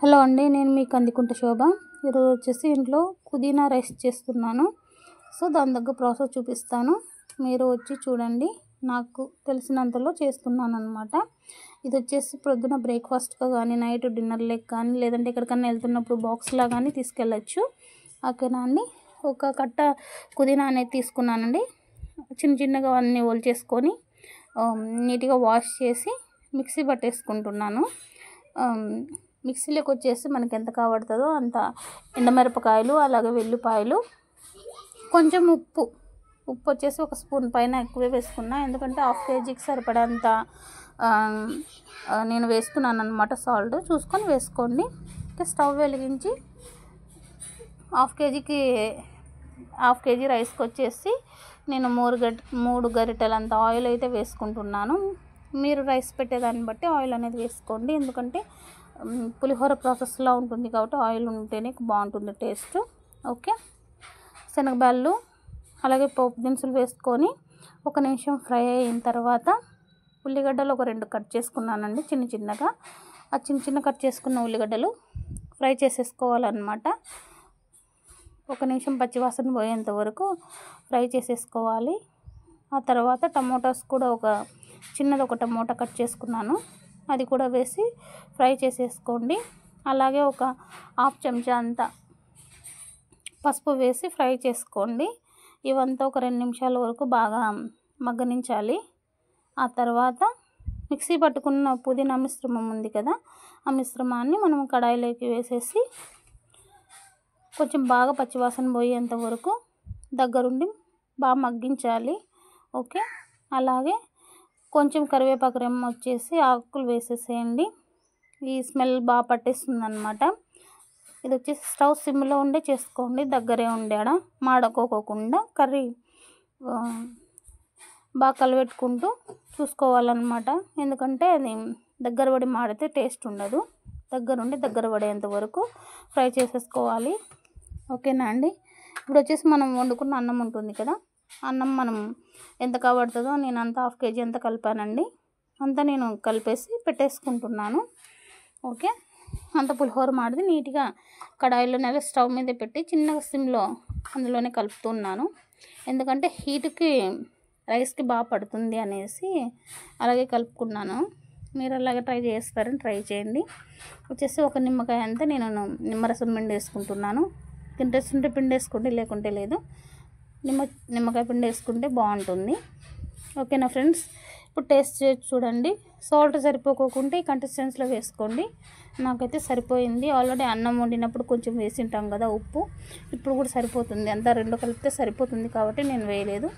Hello అండి, నేను మీ కందికుంట శోభ. ఈరోజు వచ్చేసి ఇంట్లో పుదీనా రైస్ చేస్తున్నాను. సో దాని దగ్గర ప్రాసెస్ చూపిస్తాను, మీరు వచ్చి చూడండి. నాకు తెలిసినంతలో చేస్తున్నాను అనమాట. ఇది వచ్చేసి ప్రొద్దున బ్రేక్ఫాస్ట్గా కానీ, నైట్ డిన్నర్ లెక్క కానీ, లేదంటే ఎక్కడికన్నా వెళ్తున్నప్పుడు బాక్స్లా కానీ తీసుకెళ్ళచ్చు. ఓకేనా అండి. ఒక కట్ట పుదీనా అనేది తీసుకున్నానండి. చిన్న చిన్నగా అన్నీ ఒలిచేసుకొని నీట్గా వాష్ చేసి మిక్సీ పట్టేసుకుంటున్నాను. మిక్సీలోకి వచ్చేసి మనకి ఎంత కావడుతుందో అంత ఎండమిరపకాయలు, అలాగే వెల్లిపాయలు, కొంచెం ఉప్పు వచ్చేసి ఒక స్పూన్ పైన ఎక్కువే వేసుకున్నా, ఎందుకంటే హాఫ్ కేజీకి సరిపడంత నేను వేస్తున్నాను అనమాట. సాల్ట్ చూసుకొని వేసుకోండి. స్టవ్ వెలిగించి హాఫ్ కేజీ రైస్కి వచ్చేసి నేను 3 గరిటెలంత ఆయిల్ అయితే వేసుకుంటున్నాను. మీరు రైస్ పెట్టేదాన్ని బట్టి ఆయిల్ అనేది వేసుకోండి, ఎందుకంటే పులిహోర ప్రాసెస్లో ఉంటుంది కాబట్టి ఆయిల్ ఉంటేనే బాగుంటుంది టేస్ట్. ఓకే, శనగబాళ్ళు అలాగే పోపు దినుసులు వేసుకొని 1 నిమిషం ఫ్రై అయిన తర్వాత ఉల్లిగడ్డలు ఒక 2 కట్ చేసుకున్నానండి చిన్న చిన్నగా. ఆ చిన్న కట్ చేసుకున్న ఉల్లిగడ్డలు ఫ్రై చేసేసుకోవాలన్నమాట. 1 నిమిషం పచ్చివాసన పోయేంత వరకు ఫ్రై చేసేసుకోవాలి. ఆ తర్వాత టమోటాస్ కూడా చిన్నది ఒక టమోటా కట్ చేసుకున్నాను, అది కూడా వేసి ఫ్రై చేసేసుకోండి. అలాగే ఒక హాఫ్ చెంచా అంతా పసుపు వేసి ఫ్రై చేసుకోండి. ఇవంతా ఒక 2 నిమిషాల వరకు బాగా మగ్గనించాలి. ఆ తర్వాత మిక్సీ పట్టుకున్న పుదీనా మిశ్రమం ఉంది కదా, ఆ మిశ్రమాన్ని మనం కడాయిలోకి వేసేసి కొంచెం బాగా పచ్చివాసన పోయేంత వరకు దగ్గరుండి బాగా మగ్గించాలి. ఓకే, అలాగే కొంచెం కరివేపాకు రెమ్మ వచ్చేసి ఆకులు వేసేసేయండి. ఈ స్మెల్ బాగా పట్టేస్తుంది అనమాట. ఇది వచ్చేసి స్టవ్ సిమ్లో ఉండే చేసుకోండి, దగ్గరే ఉండేడ మాడకోకుండా కర్రీ బాగా కలబెట్టుకుంటూ చూసుకోవాలన్నమాట. ఎందుకంటే అది దగ్గర పడి మాడితే టేస్ట్ ఉండదు. దగ్గర పడేంత వరకు ఫ్రై చేసేసుకోవాలి. ఓకేనా అండి. ఇప్పుడు వచ్చేసి మనం వండుకున్న అన్నం ఉంటుంది కదా, అన్నం మనం ఎంత కావడుతుందో నేను అంత హాఫ్ కేజీ అంతా కలిపానండి. అంతా నేను కలిపేసి పెట్టేసుకుంటున్నాను. ఓకే, అంత పులిహోర మాడిది నీట్గా కడాయిలోనే స్టవ్ మీద పెట్టి చిన్నగా సిమ్లో అందులోనే కలుపుతున్నాను, ఎందుకంటే హీట్కి రైస్కి బాగా పడుతుంది అనేసి అలాగే కలుపుకున్నాను. మీరు అలాగే ట్రై చేయండి. వచ్చేసి 1 నిమ్మకాయ అంతా నేను నిమ్మరసం పిండేసుకుంటున్నాను. ఇంట్రెస్ట్ ఉంటే పిండేసుకోండి, లేకుంటే లేదు. నిమ్మకాయ పిండి వేసుకుంటే బాగుంటుంది. ఓకేనా ఫ్రెండ్స్. ఇప్పుడు టేస్ట్ చేసి చూడండి. సాల్ట్ సరిపోకుంటే ఈ కన్సిస్టెన్సీలో వేసుకోండి. నాకైతే సరిపోయింది. ఆల్రెడీ అన్నం వండినప్పుడు కొంచెం వేసి ఉంటాం కదా ఉప్పు, ఇప్పుడు కూడా సరిపోతుంది. అంతా 2 కలిపితే సరిపోతుంది కాబట్టి నేను వేయలేదు.